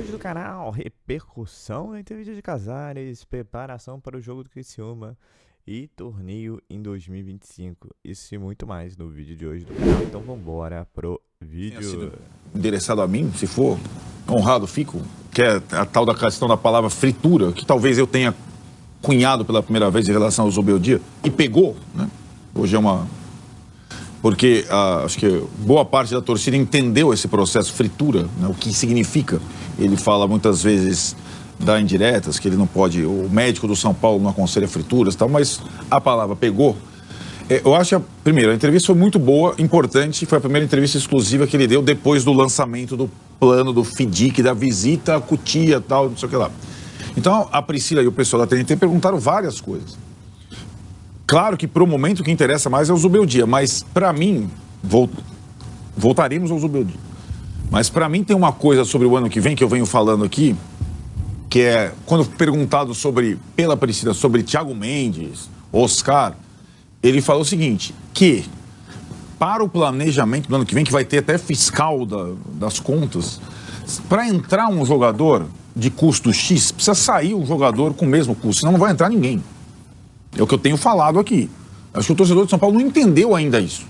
hoje do canal, repercussão entre vídeos de Casares, preparação para o jogo do Criciúma e torneio em 2025. Isso e muito mais no vídeo de hoje do canal, então vambora pro vídeo. Endereçado a mim, se for, honrado fico, que é a tal da questão da palavra fritura, que talvez eu tenha cunhado pela primeira vez em relação ao Zubeldia, e pegou, né? Hoje é uma... Porque acho que boa parte da torcida entendeu esse processo fritura, né, o que significa. Ele fala muitas vezes da indiretas, que ele não pode, o médico do São Paulo não aconselha frituras e tal, mas a palavra pegou. Eu acho que, primeiro, a entrevista foi muito boa, importante, foi a primeira entrevista exclusiva que ele deu depois do lançamento do plano do FIDIC, da visita a Cotia e tal, não sei o que lá. Então, a Priscila e o pessoal da TNT perguntaram várias coisas. Claro que, para o momento, o que interessa mais é o Zubeldia, mas, para mim, voltaremos ao Zubeldia. Mas, para mim, tem uma coisa sobre o ano que vem, que eu venho falando aqui, que é, quando perguntado pela Priscila sobre Thiago Mendes, Oscar, ele falou o seguinte, que para o planejamento do ano que vem, que vai ter até fiscal das contas, para entrar um jogador de custo X, precisa sair um jogador com o mesmo custo, senão não vai entrar ninguém. É o que eu tenho falado aqui. Acho que o torcedor de São Paulo não entendeu ainda isso.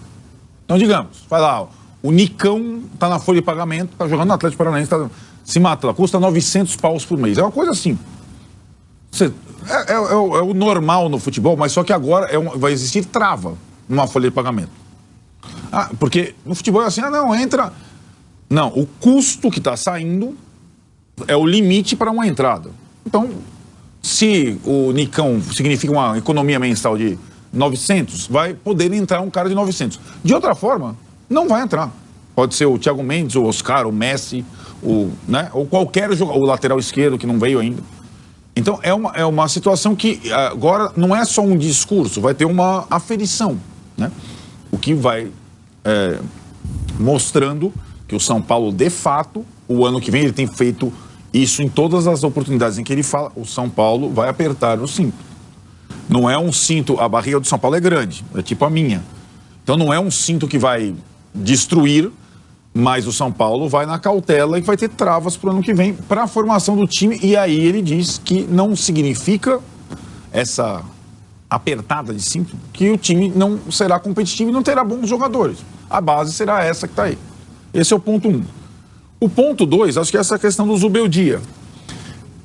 Então, digamos, vai lá, o Nicão está na folha de pagamento, está jogando no Atlético Paranaense, se mata, custa 900 paus por mês. É uma coisa assim. É o normal no futebol, mas só que agora vai existir trava numa folha de pagamento. Porque no futebol é assim, não, entra... Não, o custo que está saindo é o limite para uma entrada. Então... Se o Nicão significa uma economia mensal de 900, vai poder entrar um cara de 900. De outra forma, não vai entrar. Pode ser o Thiago Mendes, o Oscar, o Messi, né? Ou qualquer jogador, o lateral esquerdo que não veio ainda. Então, é uma situação que agora não é só um discurso, vai ter uma aferição, né? O que vai mostrando que o São Paulo, de fato, o ano que vem ele tem feito... Isso em todas as oportunidades em que ele fala, o São Paulo vai apertar o cinto. Não é um cinto, a barriga do São Paulo é grande, é tipo a minha. Então não é um cinto que vai destruir, mas o São Paulo vai na cautela e vai ter travas para o ano que vem para a formação do time. E aí ele diz que não significa essa apertada de cinto, que o time não será competitivo e não terá bons jogadores. A base será essa que está aí. Esse é o ponto 1. O ponto 2, acho que é essa questão do Zubeldia,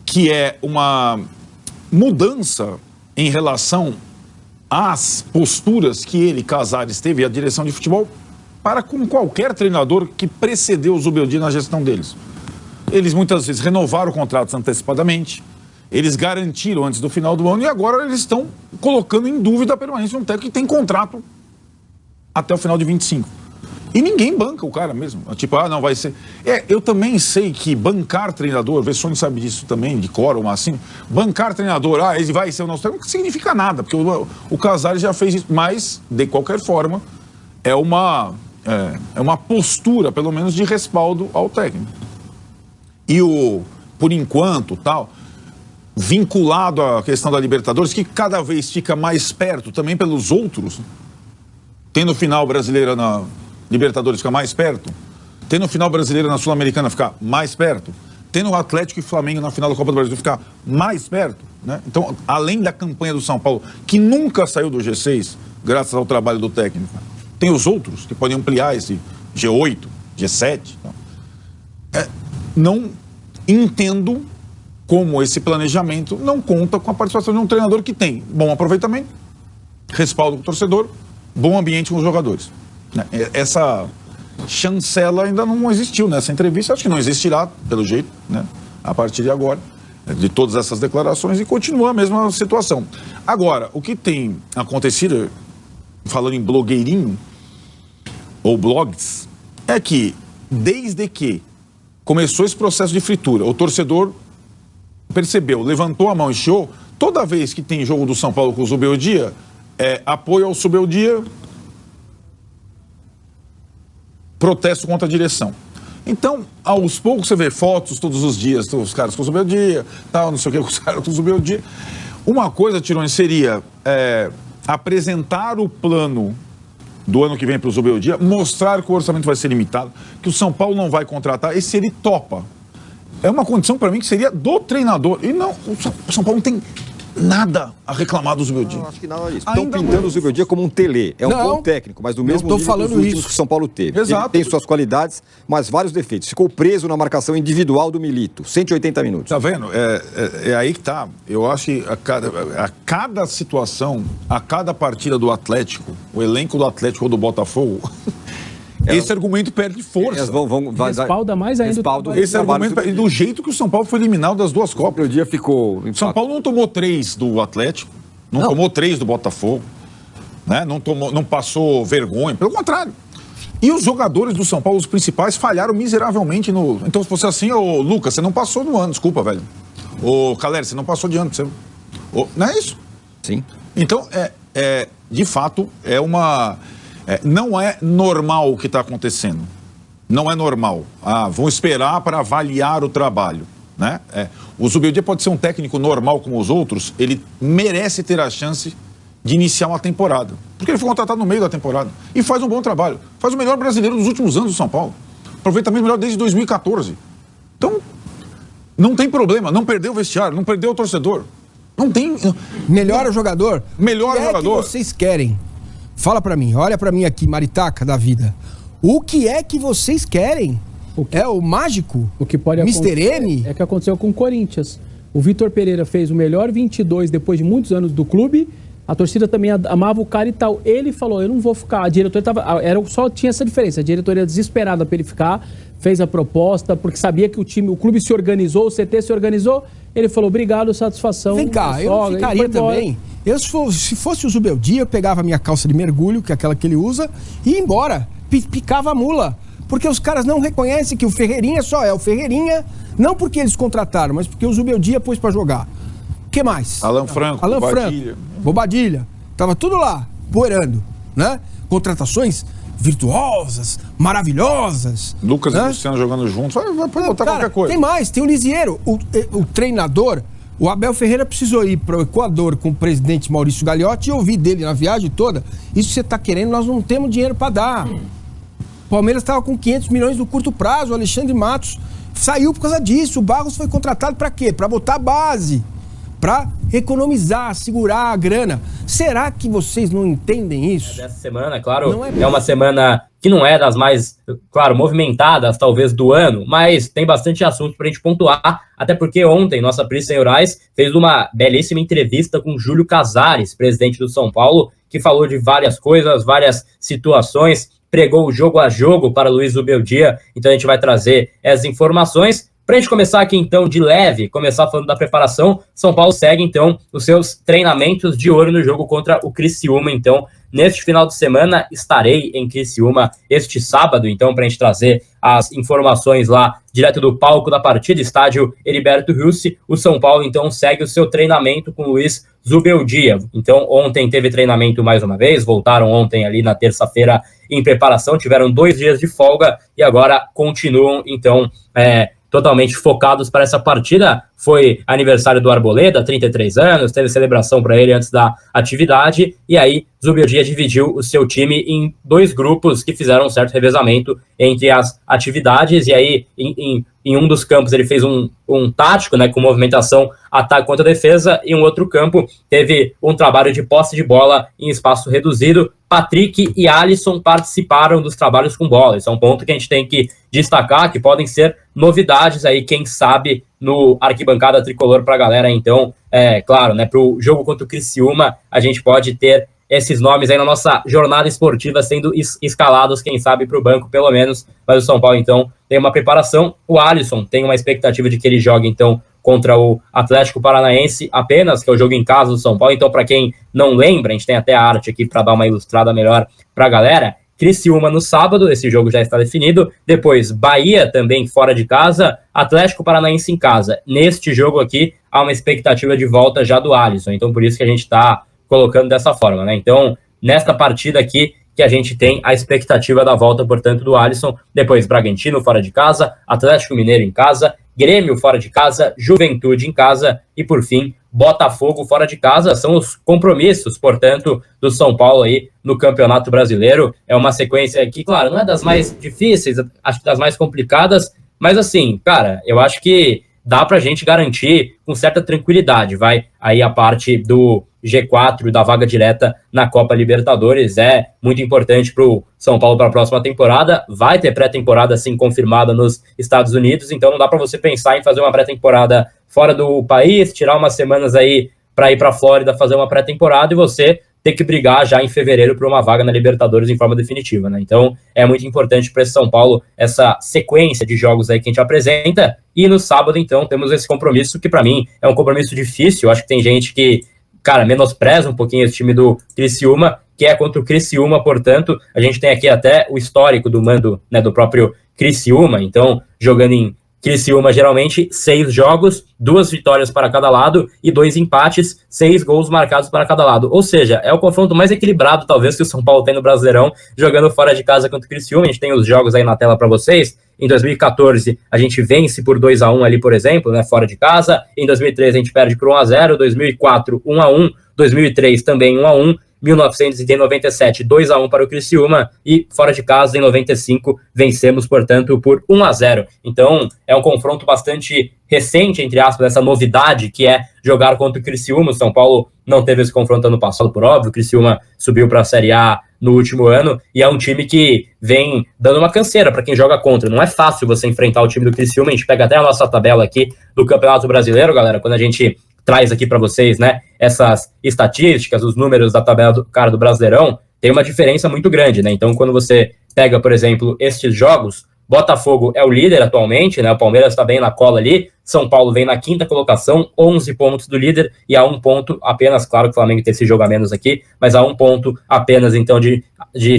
que é uma mudança em relação às posturas que ele, Casares, teve, a direção de futebol, para com qualquer treinador que precedeu o Zubeldia na gestão deles. Eles muitas vezes renovaram contratos antecipadamente, eles garantiram antes do final do ano e agora eles estão colocando em dúvida a permanência de um técnico que tem contrato até o final de 25. E ninguém banca o cara mesmo. Tipo, não, vai ser... eu também sei que bancar treinador, o Vessone sabe disso também, de cor, ou assim, bancar treinador, ele vai ser o nosso técnico, não significa nada, porque o Casares já fez isso, mas, de qualquer forma, é uma postura, pelo menos, de respaldo ao técnico. E por enquanto, tal, vinculado à questão da Libertadores, que cada vez fica mais perto, também pelos outros, tendo final brasileira na... Libertadores ficar mais perto, tendo o final brasileiro na Sul-Americana ficar mais perto, tendo o Atlético e Flamengo na final da Copa do Brasil ficar mais perto, né? Então, além da campanha do São Paulo, que nunca saiu do G6, graças ao trabalho do técnico, tem os outros que podem ampliar esse G8, G7. Não entendo como esse planejamento não conta com a participação de um treinador que tem bom aproveitamento, respaldo com o torcedor, bom ambiente com os jogadores. Essa chancela ainda não existiu nessa entrevista, acho que não existirá, pelo jeito, né, a partir de agora, de todas essas declarações, e continua a mesma situação. Agora, o que tem acontecido, falando em blogueirinho, ou blogs, é que, desde que começou esse processo de fritura, o torcedor percebeu, levantou a mão e chiou, toda vez que tem jogo do São Paulo com o Zubeldia, apoio ao Zubeldia, protesto contra a direção. Então, aos poucos você vê fotos todos os dias, os caras com o Zubeldia, tal, não sei o que, os caras com o Zubeldia. Uma coisa, Tirone, seria apresentar o plano do ano que vem para o Zubeldia, mostrar que o orçamento vai ser limitado, que o São Paulo não vai contratar, e se ele topa é uma condição para mim que seria do treinador. E não, o São Paulo não tem nada a reclamar do Zubeldia. Não, acho que nada disso. Estão pintando o Zubeldia como um Tele. É um bom técnico, mas do mesmo nível dos últimos que o São Paulo teve. Exato. Ele tem suas qualidades, mas vários defeitos. Ficou preso na marcação individual do Milito. 180 minutos. Tá vendo? É aí que tá. Eu acho que a cada situação, a cada partida do Atlético, o elenco do Atlético ou do Botafogo... Esse argumento perde força. Respalda mais ainda. Esse argumento perde, do jeito que o São Paulo foi eliminado das duas Copas. O dia ficou... São Paulo não tomou 3 do Atlético, não tomou 3 do Botafogo, né? Não passou vergonha, pelo contrário. E os jogadores do São Paulo, os principais, falharam miseravelmente no... Então, se fosse assim, ô Lucas, você não passou do ano, desculpa, velho. Ô Caleri, você não passou de ano. Você... Não é isso? Sim. Então, de fato, não é normal o que está acontecendo. Não é normal. Vão esperar para avaliar o trabalho, né? O Zubeldia pode ser um técnico normal como os outros, ele merece ter a chance de iniciar uma temporada. Porque ele foi contratado no meio da temporada. E faz um bom trabalho. Faz o melhor brasileiro dos últimos anos do São Paulo. Aproveitamento melhor desde 2014. Então, não tem problema. Não perdeu o vestiário, não perdeu o torcedor. Não tem... Melhora o jogador? Melhora o jogador. O que vocês querem? Fala pra mim, olha pra mim aqui, maritaca da vida. O que é que vocês querem? É o mágico? O que pode Mr. M? É que aconteceu com o Corinthians. O Vitor Pereira fez o melhor 22 depois de muitos anos do clube. A torcida também amava o cara e tal. Ele falou, eu não vou ficar. A diretoria só tinha essa diferença. A diretoria desesperada pra ele ficar, fez a proposta, porque sabia que o clube se organizou, o CT se organizou. Ele falou, obrigado, satisfação. Vem cá, eu ficaria também. Se fosse o Zubeldia, eu pegava a minha calça de mergulho, que é aquela que ele usa, e ia embora. Picava a mula. Porque os caras não reconhecem que o Ferreirinha só é o Ferreirinha, não porque eles contrataram, mas porque o Zubeldia pôs pra jogar. O que mais? Alan Franco, Bobadilha. Tava tudo lá, poeirando, né? Contratações virtuosas, maravilhosas. Lucas e Luciano jogando juntos, vai botar qualquer coisa. Tem mais, tem o Lisieiro, o treinador. O Abel Ferreira precisou ir para o Equador com o presidente Maurício Gagliotti e ouvir dele na viagem toda. Isso que você está querendo, nós não temos dinheiro para dar. O Palmeiras estava com 500 milhões no curto prazo, o Alexandre Matos saiu por causa disso. O Barros foi contratado para quê? Para botar a base, para economizar, segurar a grana. Será que vocês não entendem isso? Dessa semana, claro, é uma semana que não é das mais, claro, movimentadas, talvez, do ano, mas tem bastante assunto pra gente pontuar, até porque ontem nossa Pri Senhorais fez uma belíssima entrevista com Júlio Casares, presidente do São Paulo, que falou de várias coisas, várias situações, pregou o jogo a jogo para Luiz Zubeldia, então a gente vai trazer essas informações. Pra gente começar aqui, então, de leve, começar falando da preparação, São Paulo segue, então, os seus treinamentos de olho no jogo contra o Criciúma. Então, neste final de semana, estarei em Criciúma este sábado, então, pra gente trazer as informações lá, direto do palco da partida, estádio Heriberto Russi. O São Paulo, então, segue o seu treinamento com o Luiz Zubeldia. Então, ontem teve treinamento mais uma vez, voltaram ontem ali na terça-feira em preparação, tiveram 2 dias de folga e agora continuam, então, totalmente focados para essa partida. Foi aniversário do Arboleda, 33 anos, teve celebração para ele antes da atividade, e aí Zubeldia dividiu o seu time em 2 grupos que fizeram um certo revezamento entre as atividades, e aí em um dos campos ele fez um tático, né, com movimentação ataque contra defesa, e um outro campo teve um trabalho de posse de bola em espaço reduzido. Patrick e Alisson participaram dos trabalhos com bola. Isso é um ponto que a gente tem que destacar, que podem ser novidades aí, quem sabe, no arquibancada tricolor pra galera. Então, claro, né, pro jogo contra o Criciúma, a gente pode ter esses nomes aí na nossa jornada esportiva sendo escalados, quem sabe, pro banco, pelo menos. Mas o São Paulo, então, tem uma preparação. O Alisson tem uma expectativa de que ele jogue, então, contra o Atlético Paranaense apenas, que é o jogo em casa do São Paulo. Então, para quem não lembra, a gente tem até a arte aqui para dar uma ilustrada melhor para a galera. Criciúma no sábado, esse jogo já está definido. Depois, Bahia também fora de casa, Atlético Paranaense em casa. Neste jogo aqui, há uma expectativa de volta já do Alisson. Então, por isso que a gente está colocando dessa forma, né? Então, nesta partida aqui, que a gente tem a expectativa da volta, portanto, do Alisson. Depois, Bragantino fora de casa, Atlético Mineiro em casa, Grêmio fora de casa, Juventude em casa e, por fim, Botafogo fora de casa. São os compromissos, portanto, do São Paulo aí no Campeonato Brasileiro. É uma sequência que, claro, não é das mais difíceis, acho que das mais complicadas, Mas assim, cara, eu acho que dá pra gente garantir com certa tranquilidade, vai, aí a parte do G4 da vaga direta na Copa Libertadores é muito importante pro São Paulo para a próxima temporada. Vai ter pré-temporada assim confirmada nos Estados Unidos, então não dá para você pensar em fazer uma pré-temporada fora do país, tirar umas semanas aí para ir para a Flórida fazer uma pré-temporada e você ter que brigar já em fevereiro por uma vaga na Libertadores em forma definitiva, né? Então é muito importante para esse São Paulo essa sequência de jogos aí que a gente apresenta, e no sábado então temos esse compromisso que para mim é um compromisso difícil. Eu acho que tem gente que, cara, menospreza um pouquinho esse time do Criciúma, que é contra o Criciúma, portanto, a gente tem aqui até o histórico do mando, né, do próprio Criciúma, então jogando em Criciúma, geralmente 6 jogos, 2 vitórias para cada lado e 2 empates, 6 gols marcados para cada lado. Ou seja, é o confronto mais equilibrado, talvez, que o São Paulo tem no Brasileirão, jogando fora de casa contra o Criciúma. A gente tem os jogos aí na tela para vocês. Em 2014, a gente vence por 2-1 ali, por exemplo, né, fora de casa. Em 2013, a gente perde por 1-0. 2004, 1-1. 2003, também 1-1. 1997, 2-1 para o Criciúma, e fora de casa, em 95, vencemos, portanto, por 1-0. Então, é um confronto bastante recente, entre aspas, essa novidade que é jogar contra o Criciúma. O São Paulo não teve esse confronto ano passado, por óbvio. O Criciúma subiu para a Série A no último ano, e é um time que vem dando uma canseira para quem joga contra. Não é fácil você enfrentar o time do Criciúma. A gente pega até a nossa tabela aqui do Campeonato Brasileiro, galera, quando a gente traz aqui para vocês, né, essas estatísticas, os números da tabela do Brasileirão, tem uma diferença muito grande, né? Então, quando você pega, por exemplo, estes jogos, Botafogo é o líder atualmente, né? O Palmeiras está bem na cola ali, São Paulo vem na 5ª colocação, 11 pontos do líder, e a 1 ponto apenas, claro que o Flamengo tem esse jogo a menos aqui, mas a 1 ponto apenas, então, de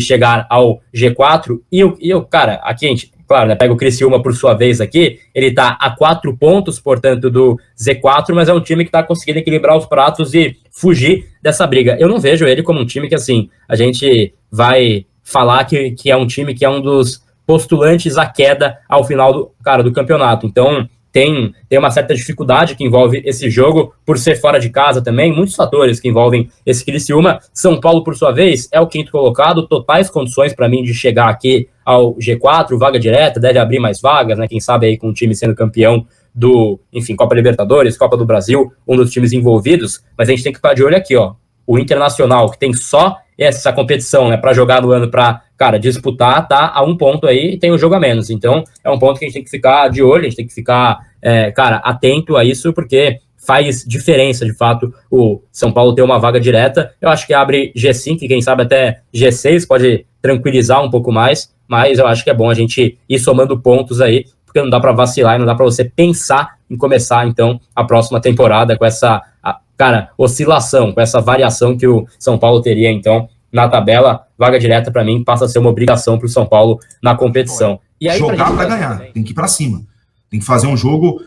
chegar ao G4, e o cara, aqui a gente, claro, né, pega o Criciúma por sua vez aqui, ele tá a 4 pontos, portanto, do Z4, mas é um time que tá conseguindo equilibrar os pratos e fugir dessa briga. Eu não vejo ele como um time que, assim, a gente vai falar que é um time que é um dos postulantes à queda ao final do campeonato. Então, tem uma certa dificuldade que envolve esse jogo, por ser fora de casa também, muitos fatores que envolvem esse Criciúma. São Paulo, por sua vez, é o 5º colocado, totais condições para mim de chegar aqui ao G4, vaga direta, deve abrir mais vagas, né? Quem sabe aí com o time sendo campeão do, enfim, Copa Libertadores, Copa do Brasil, um dos times envolvidos, mas a gente tem que ficar de olho aqui, ó, o Internacional, que tem só essa competição, né, para jogar no ano, para, cara, disputar, tá a 1 ponto aí e tem um jogo a menos. Então, é um ponto que a gente tem que ficar de olho, a gente tem que ficar, cara, atento a isso, porque faz diferença, de fato, o São Paulo ter uma vaga direta. Eu acho que abre G5, e quem sabe até G6, pode tranquilizar um pouco mais, mas eu acho que é bom a gente ir somando pontos aí, porque não dá para vacilar e não dá para você pensar em começar, então, a próxima temporada com essa, cara, oscilação, com essa variação que o São Paulo teria, então, na tabela. Vaga direta, para mim, passa a ser uma obrigação para o São Paulo na competição. E aí, jogar para ganhar, tem que ir para cima. Tem que fazer um jogo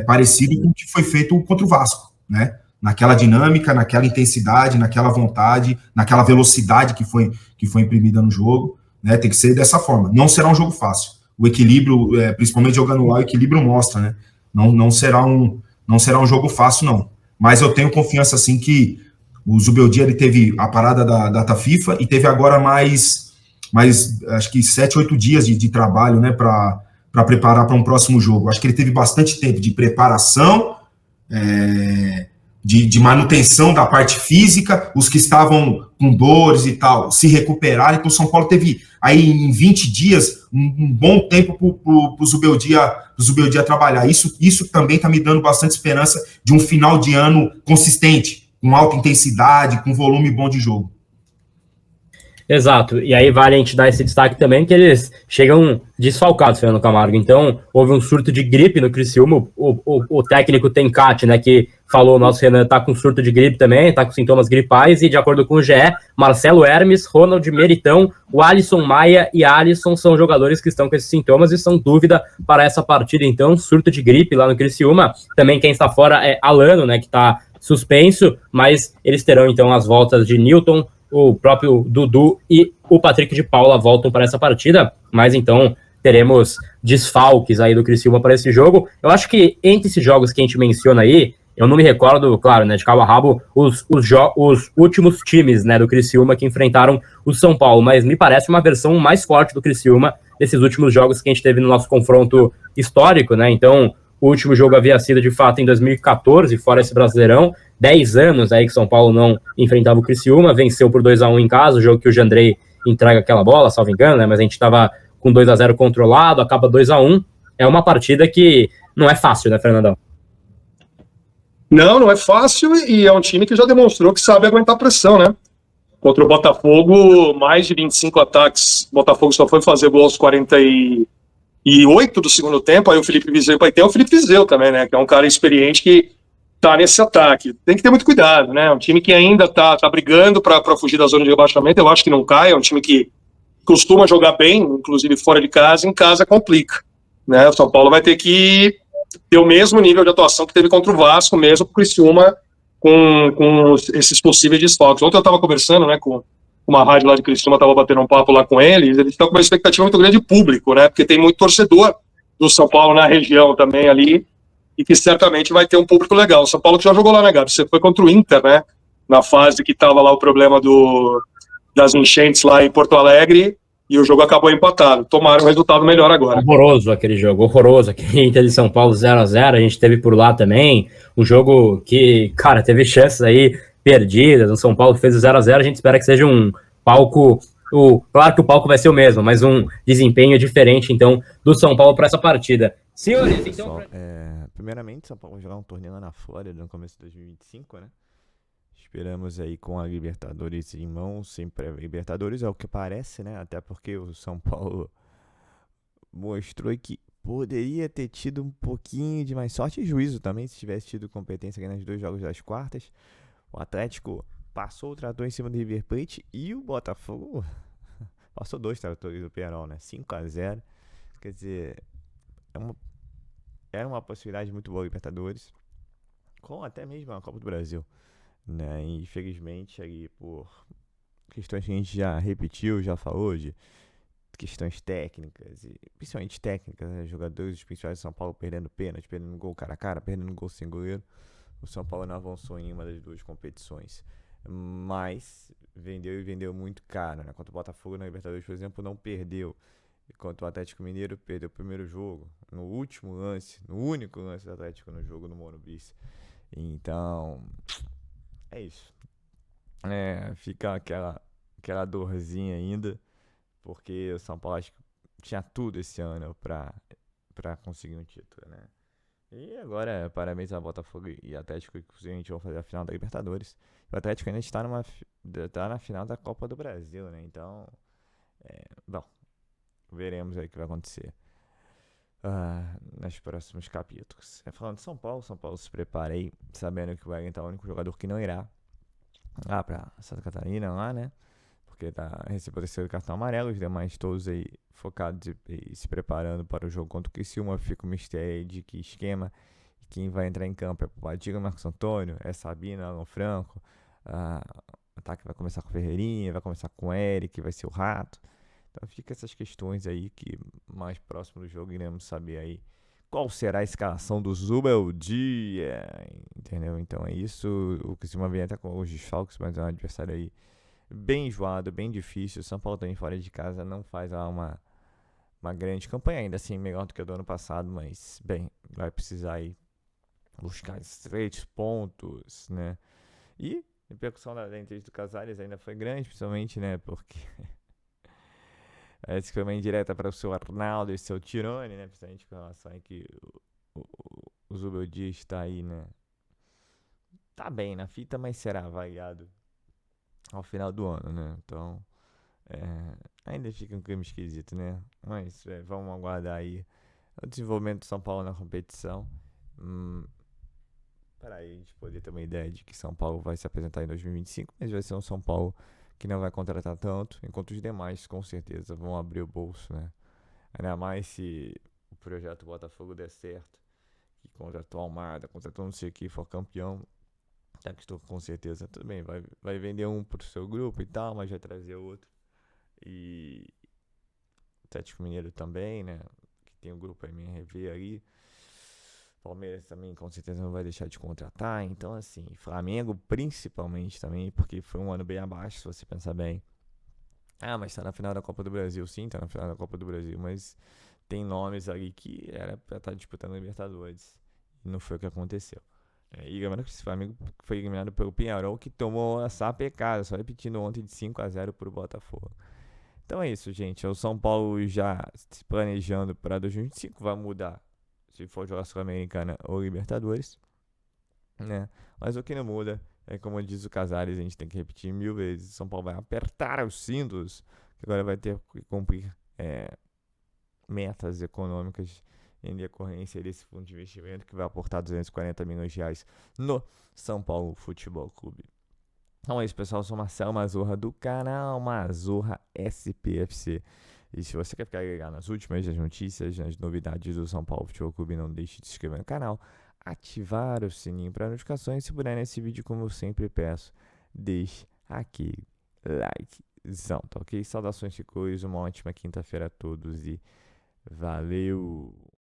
parecido com o que foi feito contra o Vasco, né? Naquela dinâmica, naquela intensidade, naquela vontade, naquela velocidade que foi imprimida no jogo, né? Tem que ser dessa forma. Não será um jogo fácil. O equilíbrio, principalmente jogando lá, o equilíbrio mostra, né? Não será um jogo fácil, não. Mas eu tenho confiança, assim, que o Zubeldia, ele teve a parada da data FIFA e teve agora mais acho que 7, 8 dias de trabalho, né, para preparar para um próximo jogo. Acho que ele teve bastante tempo de preparação, de manutenção da parte física, os que estavam com dores e tal, se recuperarem. Então o São Paulo teve aí em 20 dias um bom tempo para o Zubeldia trabalhar. Isso também está me dando bastante esperança de um final de ano consistente, com alta intensidade, com volume bom de jogo. Exato, e aí vale a gente dar esse destaque também, que eles chegam desfalcados, Fernando Camargo. Então, houve um surto de gripe no Criciúma, o técnico Tencati, né, que falou, o nosso Renan tá com surto de gripe também, tá com sintomas gripais, e de acordo com o GE, Marcelo Hermes, Ronald Meritão, o Alisson Maia e Alisson são jogadores que estão com esses sintomas e são dúvida para essa partida. Então, surto de gripe lá no Criciúma. Também quem está fora é Alano, né, que tá suspenso, mas eles terão então as voltas de Newton, o próprio Dudu e o Patrick de Paula voltam para essa partida, mas então teremos desfalques aí do Criciúma para esse jogo. Eu acho que entre esses jogos que a gente menciona aí, eu não me recordo, claro, né, de cabo a rabo, os últimos times, né, do Criciúma que enfrentaram o São Paulo, mas me parece uma versão mais forte do Criciúma desses últimos jogos que a gente teve no nosso confronto histórico, né? Então, o último jogo havia sido, de fato, em 2014, fora esse Brasileirão. 10 anos aí que São Paulo não enfrentava o Criciúma, venceu por 2-1 em casa, o jogo que o Jandrei entrega aquela bola, salvo engano, né? Mas a gente estava com 2-0 controlado, acaba 2-1. É uma partida que não é fácil, né, Fernandão? Não é fácil, e é um time que já demonstrou que sabe aguentar pressão, né? Contra o Botafogo, mais de 25 ataques. O Botafogo só foi fazer gol aos 48 do segundo tempo. Aí o Felipe Viseu, tem o Felipe Viseu também, né? Que é um cara experiente que tá nesse ataque. Tem que ter muito cuidado, né? Um time que ainda tá brigando para fugir da zona de rebaixamento. Eu acho que não cai. É um time que costuma jogar bem, inclusive fora de casa. Em casa complica, né? O São Paulo vai ter que ter o mesmo nível de atuação que teve contra o Vasco, mesmo com o Criciúma, com esses possíveis desfalques. Ontem eu estava conversando, né, com uma rádio lá de Criciúma, estava batendo um papo lá com eles estão com uma expectativa muito grande de público, né, porque tem muito torcedor do São Paulo na região também ali, e que certamente vai ter um público legal. O São Paulo que já jogou lá, né, Gabi? Você foi contra o Inter, né, na fase que estava lá o problema das enchentes lá em Porto Alegre, e o jogo acabou empatado. Tomaram um resultado melhor agora. Horroroso aquele jogo, horroroso. Aquele Inter de São Paulo 0-0, a gente teve por lá também. Um jogo que, cara, teve chances aí perdidas. O São Paulo fez o 0-0, a gente espera que seja um palco... Claro que o palco vai ser o mesmo, mas um desempenho diferente, então, do São Paulo para essa partida. Senhores, então... Primeiramente, São Paulo vai jogar um torneio lá na Flórida no começo de 2025, né? Esperamos aí com a Libertadores em mãos, sempre Libertadores é o que parece, né? Até porque o São Paulo mostrou que poderia ter tido um pouquinho de mais sorte e juízo também, se tivesse tido competência aqui nos 2 jogos das quartas. O Atlético passou o trator em cima do River Plate e o Botafogo passou 2 tratores do Pearol, né? 5-0. Quer dizer, era uma possibilidade muito boa Libertadores, com até mesmo a Copa do Brasil, né? E infelizmente aí por questões que a gente já repetiu, já falou de questões técnicas, e principalmente técnicas, né? Jogadores principais de São Paulo perdendo pênalti, perdendo gol cara a cara, perdendo gol sem goleiro. O São Paulo não avançou em uma das 2 competições, mas vendeu muito caro, né? Contra o Botafogo na Libertadores, por exemplo, não perdeu. Enquanto o Atlético Mineiro perdeu o primeiro jogo, no último lance, no único lance do Atlético no jogo no Morumbi. Então, é isso. Fica aquela dorzinha ainda, porque o São Paulo acho que tinha tudo esse ano pra conseguir um título, né? E agora, parabéns a Botafogo e Atlético, que possivelmente vão fazer a final da Libertadores. O Atlético ainda está na final da Copa do Brasil, né? Então, bom, veremos aí o que vai acontecer nos próximos capítulos. Falando de São Paulo se prepara aí, sabendo que o Wellington é o único jogador que não irá lá pra Santa Catarina, lá, né? Porque recebeu o 3º cartão amarelo, os demais todos aí focados e se preparando para o jogo contra o Criciúma. Fica o mistério aí de que esquema e quem vai entrar em campo é o Padiga, Marcos Antônio, é Sabino, Alan Franco. O ataque vai começar com o Ferreirinha, vai começar com o Eric, vai ser o Rato. Então fica essas questões aí que mais próximo do jogo iremos saber aí qual será a escalação do Zubeldia, entendeu? Então é isso. O Criciúma vem até com os desfalques, mas é um adversário aí bem enjoado, bem difícil. O São Paulo também fora de casa não faz lá uma grande campanha, ainda assim melhor do que a do ano passado, mas bem, vai precisar aí buscar 3 pontos, né? E a repercussão da entrevista do Casares ainda foi grande, principalmente, né, porque essa foi uma indireta para o seu Arnaldo e seu Tirone, né, principalmente com relação a que o Zubeldia está aí, né, tá bem na fita, mas será avaliado ao final do ano, né? Então, ainda fica um clima esquisito, né? Mas vamos aguardar aí o desenvolvimento do São Paulo na competição. Para aí a gente poder ter uma ideia de que São Paulo vai se apresentar em 2025, mas vai ser um São Paulo que não vai contratar tanto, enquanto os demais com certeza vão abrir o bolso, né? Ainda mais se o projeto Botafogo der certo, que contratou Almada, contratou não sei o que, for campeão. Já que estou com certeza, tudo bem, vai vender um pro seu grupo e tal, mas vai trazer outro. E o Atlético Mineiro também, né? Que tem o grupo MRV ali. Palmeiras também com certeza não vai deixar de contratar. Então, assim, Flamengo principalmente também, porque foi um ano bem abaixo, se você pensar bem. Ah, mas tá na final da Copa do Brasil. Sim, tá na final da Copa do Brasil, mas tem nomes ali que era pra estar disputando a Libertadores. E não foi o que aconteceu. E lembrando que esse Flamengo foi eliminado pelo Penharol, que tomou a sapecada, só repetindo ontem, de 5-0 pro Botafogo. Então é isso, gente. O São Paulo já se planejando para 2025, vai mudar se for jogar Sul-Americana ou Libertadores, né? Mas o que não muda é, como diz o Casares, a gente tem que repetir 1000 vezes. São Paulo vai apertar os cintos, que agora vai ter que cumprir metas econômicas em decorrência desse fundo de investimento que vai aportar 240 milhões de reais no São Paulo Futebol Clube. Então é isso, pessoal. Eu sou Marcelo Mazorra do canal Mazorra SPFC. E se você quer ficar ligado nas últimas notícias, nas novidades do São Paulo Futebol Clube, não deixe de se inscrever no canal, ativar o sininho para notificações. Se puder nesse vídeo, como eu sempre peço, deixe aquele likezão, tá ok? Saudações de cores, uma ótima quinta-feira a todos e valeu!